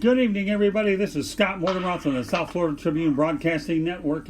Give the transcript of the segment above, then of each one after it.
Good evening, everybody. This is Scott Mortimer from the South Florida Tribune Broadcasting Network.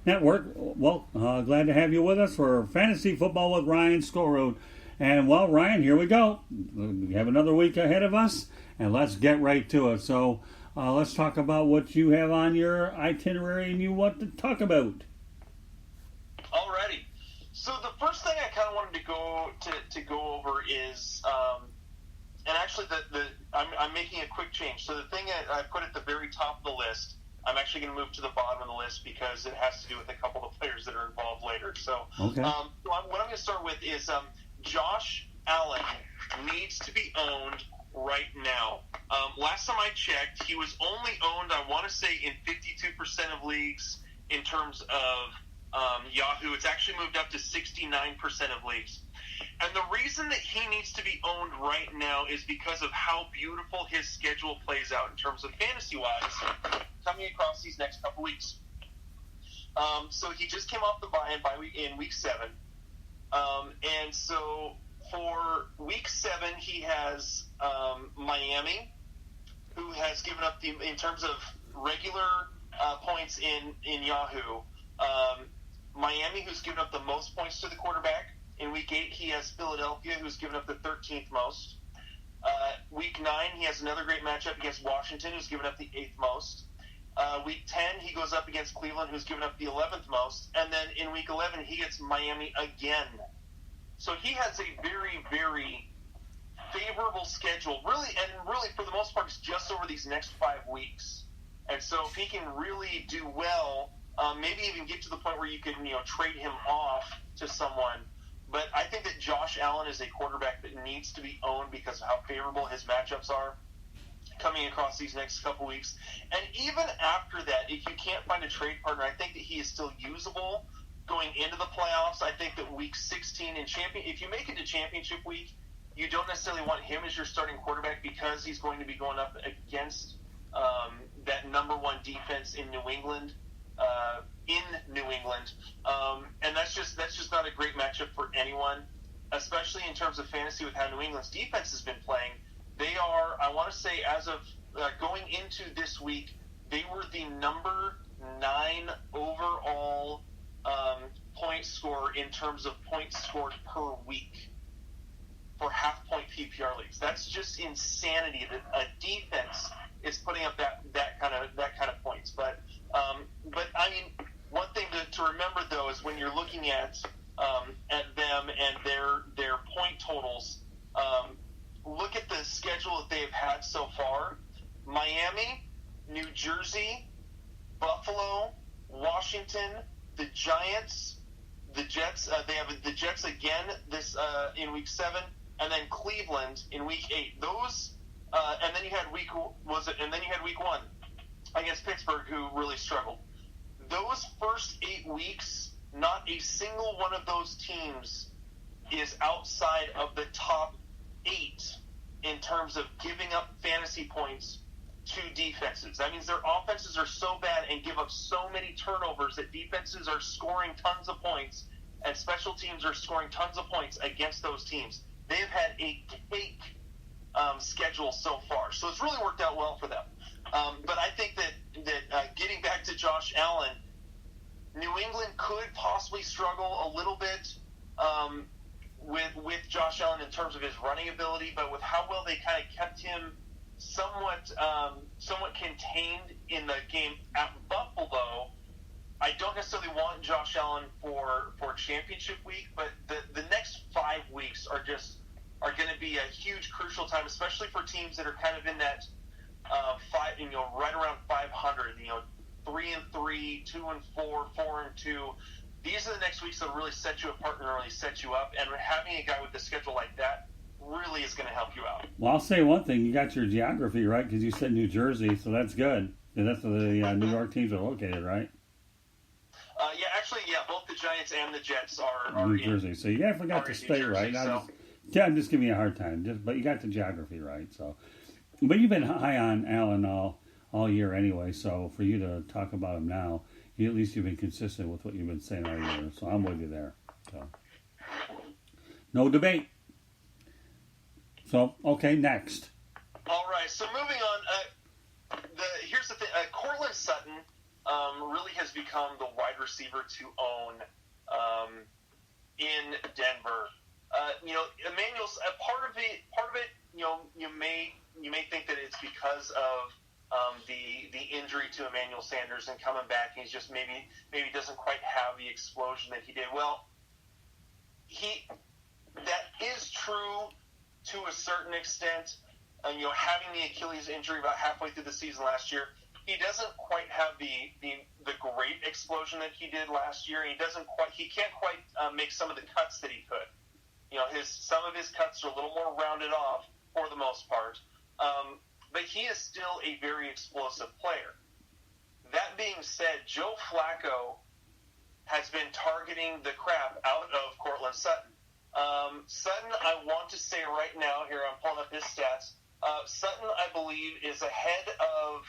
Well, glad to have you with us for Fantasy Football with Ryan Skolrud. And, well, Ryan, here we go. We have another week ahead of us, and let's get right to it. So, let's talk about what you have on your itinerary and you want to talk about. Alrighty. So the first thing I kind of wanted to go over is, and actually I'm making a quick change. So the thing I put at the very top of the list, I'm actually going to move to the bottom of the list because it has to do with a couple of players that are involved later. So, okay. What I'm going to start with is Josh Allen needs to be owned right now. Last time I checked, he was only owned, I want to say, in 52% of leagues in terms of Yahoo. It's actually moved up to 69% of leagues. And the reason that he needs to be owned right now is because of how beautiful his schedule plays out in terms of fantasy-wise coming across these next couple weeks. So he just came off the bye in week 7. And so for week 7, he has Miami, who has given up, in terms of regular points in Yahoo, Miami, who's given up the most points to the quarterback. In week 8, he has Philadelphia, who's given up the 13th most. Week 9, he has another great matchup against Washington, who's given up the 8th most. Week 10, he goes up against Cleveland, who's given up the 11th most. And then in week 11, he gets Miami again. So he has a very, very favorable schedule, really for the most part, it's just over these next 5 weeks. And so if he can really do well, maybe even get to the point where you can, trade him off to someone. But I think that Josh Allen is a quarterback that needs to be owned because of how favorable his matchups are coming across these next couple weeks. And even after that, if you can't find a trade partner, I think that he is still usable going into the playoffs. I think that week 16 if you make it to championship week, you don't necessarily want him as your starting quarterback because he's going to be going up against that number one defense in New England. And that's just not a great matchup for anyone, especially in terms of fantasy with how New England's defense has been playing. They are, I want to say, as of going into this week, they were the number 9 overall point scorer in terms of points scored per week for half-point PPR leagues. That's just insanity that a defense is putting up that kind of points. But I mean, one thing to remember though is when you're looking at them and their point totals, look at the schedule that they've had so far: Miami, New Jersey, Buffalo, Washington, the Giants, the Jets. They have the Jets again this in week 7, and then Cleveland in week 8. Those. And then you had week 1 against Pittsburgh, who really struggled. Those first 8 weeks, not a single one of those teams is outside of the top 8 in terms of giving up fantasy points to defenses. That means their offenses are so bad and give up so many turnovers that defenses are scoring tons of points and special teams are scoring tons of points against those teams. They've had a cake schedule so far, so it's really worked out well for them. But I think that getting back to Josh Allen, New England could possibly struggle a little bit with Josh Allen in terms of his running ability, but with how well they kind of kept him somewhat contained in the game at Buffalo, I don't necessarily want Josh Allen for championship week, but the next 5 weeks are going to be a huge crucial time, especially for teams that are kind of in that right around 500, 3-3, 2-4, 4-2. These are the next weeks that really set you apart and really set you up. And having a guy with a schedule like that really is going to help you out. Well, I'll say one thing: you got your geography right because you said New Jersey, so that's good. And that's where the New York teams are located, right? Both the Giants and the Jets are New Jersey. So you definitely got the state right. I'm just giving you a hard time, but you got the geography right. So, but you've been high on Allen all year anyway. So for you to talk about him now, at least you've been consistent with what you've been saying all year. So I'm with you there. So no debate. So okay, next. All right. So moving on. Courtland Sutton really has become the wide receiver to own in Denver. Emmanuel's part of it. You may think that it's because of the injury to Emmanuel Sanders and coming back. He's just maybe doesn't quite have the explosion that he did. Well, that is true to a certain extent. Having the Achilles injury about halfway through the season last year, he doesn't quite have the great explosion that he did last year. He can't quite make some of the cuts that he could. Some of his cuts are a little more rounded off for the most part, but he is still a very explosive player. That being said, Joe Flacco has been targeting the crap out of Courtland Sutton. Sutton, I want to say right now, here I'm pulling up his stats, Sutton, I believe, is ahead of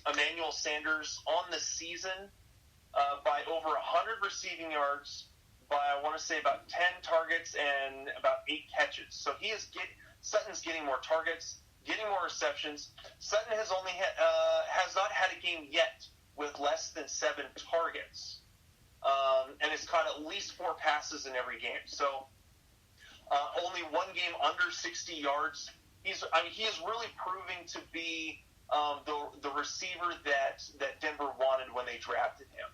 Emmanuel Sanders on the season by over 100 receiving yards, by I want to say about 10 targets and about 8 catches. So Sutton's getting more targets, getting more receptions. Sutton has only has not had a game yet with less than 7 targets, and has caught at least 4 passes in every game. So only one game under 60 yards. He is really proving to be the receiver that Denver wanted when they drafted him.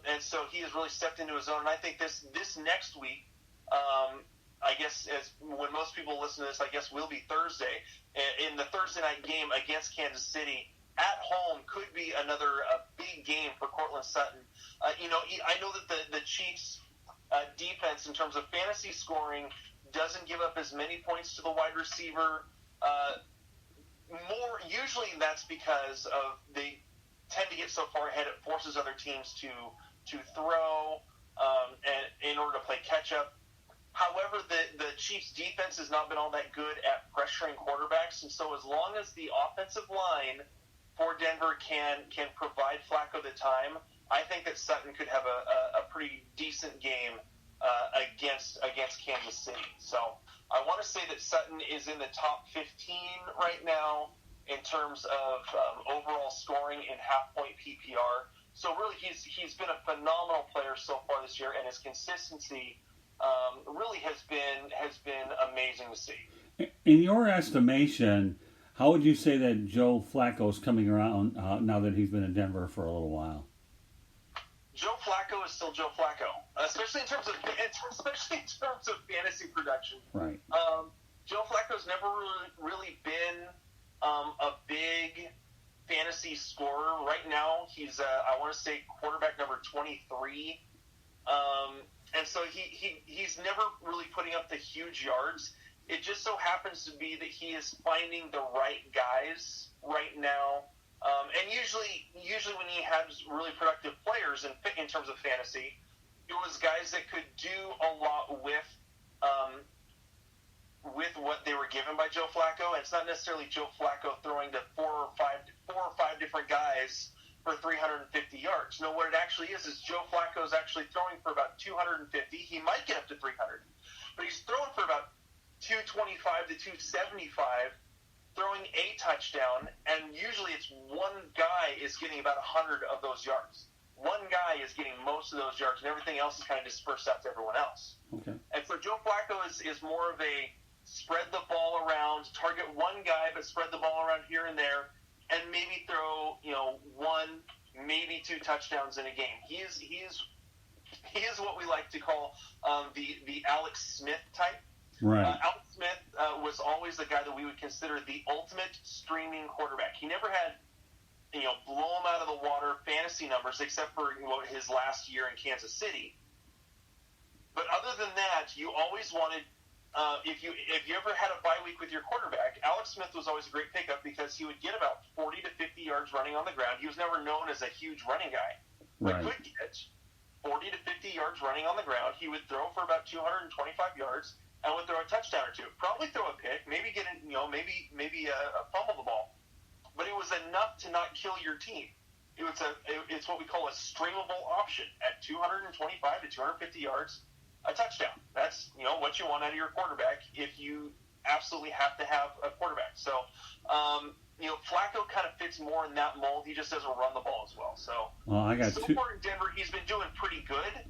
And so he has really stepped into his own. And I think this next week, I guess when most people listen to this, I guess will be Thursday. In the Thursday night game against Kansas City at home could be another big game for Courtland Sutton. I know that the Chiefs' defense in terms of fantasy scoring doesn't give up as many points to the wide receiver. Usually that's because of they tend to get so far ahead it forces other teams to throw and in order to play catch up. However, the Chiefs' defense has not been all that good at pressuring quarterbacks, and so as long as the offensive line for Denver can provide Flacco the time, I think that Sutton could have a pretty decent game against Kansas City. So I want to say that Sutton is in the top 15 right now in terms of overall scoring in half-point PPR. So really, he's been a phenomenal player so far this year, and his consistency really has been amazing to see. In your estimation, how would you say that Joe Flacco is coming around now that he's been in Denver for a little while? Joe Flacco is still Joe Flacco, especially in terms of fantasy production. Right. Joe Flacco's never really been a big fantasy scorer. Right now, he's I want to say quarterback number 23, and so he's never really putting up the huge yards. It just so happens to be that he is finding the right guys right now. And usually when he has really productive players in terms of fantasy, it was guys that could do a lot with what they were given by Joe Flacco. And it's not necessarily Joe Flacco throwing to four or five different guys for 350 yards. No, what it actually is Joe Flacco's actually throwing for about 250. He might get up to 300, but he's throwing for about 225 to 275. Throwing a touchdown, and usually it's one guy is getting about 100 of those yards. One guy is getting most of those yards, and everything else is kind of dispersed out to everyone else. Okay. And so Joe Flacco is more of a spread the ball around, target one guy, but spread the ball around here and there, and maybe throw 1, maybe 2 touchdowns in a game. He is what we like to call the Alex Smith type. Right. Alex Smith was always the guy that we would consider the ultimate streaming quarterback. He never had, blow him out of the water fantasy numbers except for his last year in Kansas City. But other than that, you always wanted, if you ever had a bye week with your quarterback, Alex Smith was always a great pickup because he would get about 40 to 50 yards running on the ground. He was never known as a huge running guy. Right. But could get 40 to 50 yards running on the ground. He would throw for about 225 yards. And would throw a touchdown or two, probably throw a pick, maybe get in, maybe fumble the ball, but it was enough to not kill your team. It's what we call a streamable option at 225 to 250 yards, a touchdown. That's what you want out of your quarterback if you absolutely have to have a quarterback. So Flacco kind of fits more in that mold. He just doesn't run the ball as well. So, I got so two. far in Denver, he's been doing pretty good.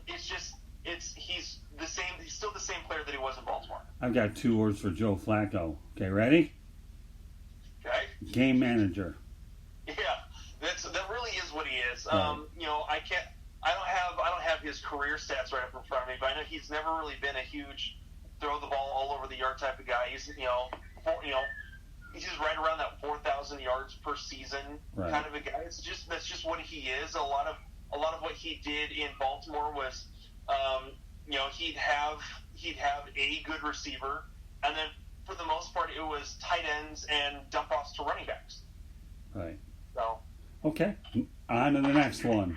He's the same. He's still the same player that he was in Baltimore. I've got 2 words for Joe Flacco. Okay, ready? Okay. Game manager. Yeah, that really is what he is. Right. I don't have his career stats right up in front of me, but I know he's never really been a huge throw the ball all over the yard type of guy. He's he's just right around that 4,000 yards per season kind of a guy. That's just what he is. A lot of what he did in Baltimore was, he'd have a good receiver, and then for the most part it was tight ends and dump offs to running backs. Right. So. Okay. On to the next one.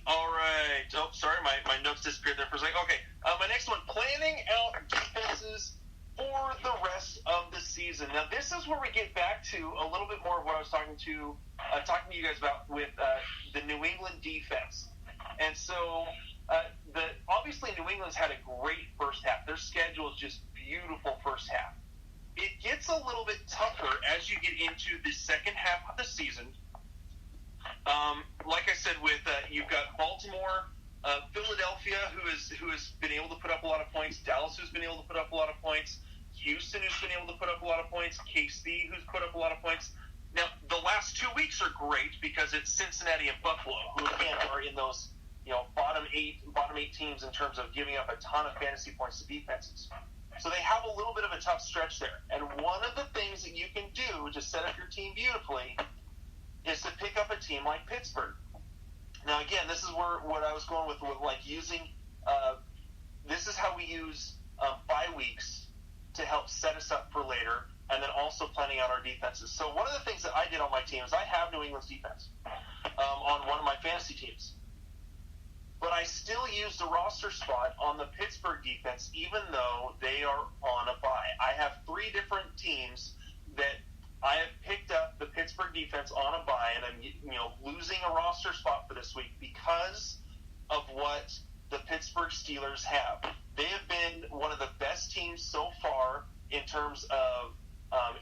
All right. Oh, sorry, my notes disappeared there for a second. Okay, my next one: planning out defenses for the rest of the season. Now, this is where we get back to a little bit more of what I was talking to you guys about with the New England defense. And so, obviously, New England's had a great first half. Their schedule is just beautiful first half. It gets a little bit tougher as you get into the second half of the season. Like I said, with you've got Baltimore, Philadelphia, who has been able to put up a lot of points, Dallas, who's been able to put up a lot of points, Houston, who's been able to put up a lot of points, KC, who's put up a lot of points. Now, the last 2 weeks are great because it's Cincinnati and Buffalo, who again are in those bottom eight teams in terms of giving up a ton of fantasy points to defenses. So they have a little bit of a tough stretch there. And one of the things that you can do to set up your team beautifully is to pick up a team like Pittsburgh. Now, again, this is what I was going with like using this is how we use bye weeks to help set us up for later, and then also planning out our defenses. So one of the things that I did on my team is I have New England's defense on one of my fantasy teams. But I still used a roster spot on the Pittsburgh defense, even though they are on a bye. I have 3 different teams that I have picked up the Pittsburgh defense on a bye, and I'm losing a roster spot for this week because of what the Pittsburgh Steelers have. They have been one of the best teams so far in terms of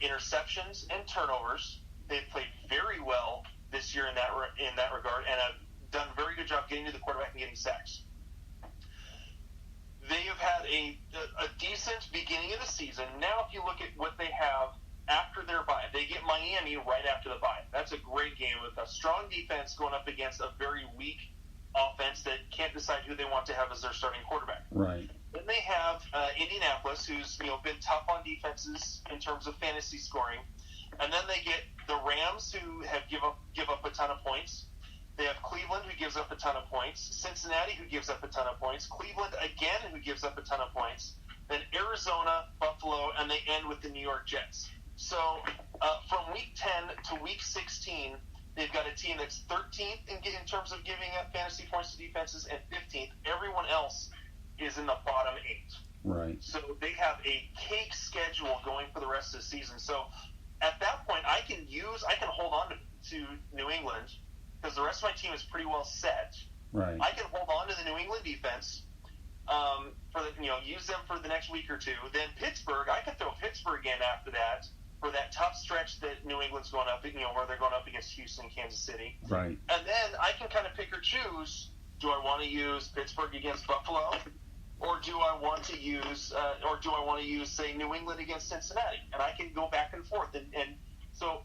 interceptions and turnovers. They've played very well this year in that regard, and have done a very good job getting to the quarterback and getting sacks. They have had a decent beginning of the season. Now, if you look at what they have after their bye, they get Miami right after the bye. That's a great game with a strong defense going up against a very weak offense that can't decide who they want to have as their starting quarterback. Right. Then they have Indianapolis, who's been tough on defenses in terms of fantasy scoring, and then they get the Rams, who have give up a ton of points. They have Cleveland, who gives up a ton of points. Cincinnati, who gives up a ton of points. Cleveland again, who gives up a ton of points. Then Arizona, Buffalo, and they end with the New York Jets. So from week 10 to week 16, they've got a team that's 13th in terms of giving up fantasy points to defenses and 15th. Everyone else is in the bottom 8. Right. So they have a cake schedule going for the rest of the season. So at that point, I can hold on to New England because the rest of my team is pretty well set. Right. I can hold on to the New England defense use them for the next week or two. Then Pittsburgh, I can throw Pittsburgh in after that for that tough stretch that New England's going up, where they're going up against Houston, Kansas City. Right. And then I can kind of pick or choose. Do I want to use Pittsburgh against Buffalo, or do I want to use, say, New England against Cincinnati? And I can go back and forth. And so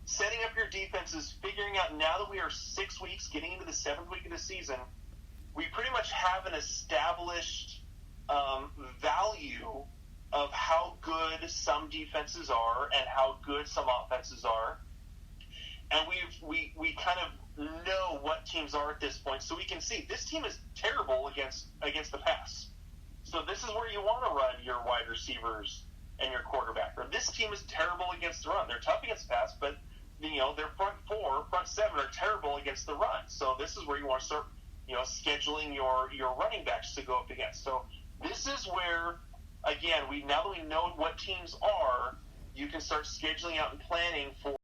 setting up your defenses, figuring out now that we are 6 weeks, getting into the 7th week of the season, we pretty much have an established value of how good some defenses are and how good some offenses are. And we kind of know what teams are at this point, so we can see this team is terrible against the pass. So this is where you want to run your wide receivers and your quarterback. Or this team is terrible against the run. They're tough against the pass, but their front 7 are terrible against the run. So this is where you want to start scheduling your running backs to go up against. So this is where, again, now that we know what teams are, you can start scheduling out and planning for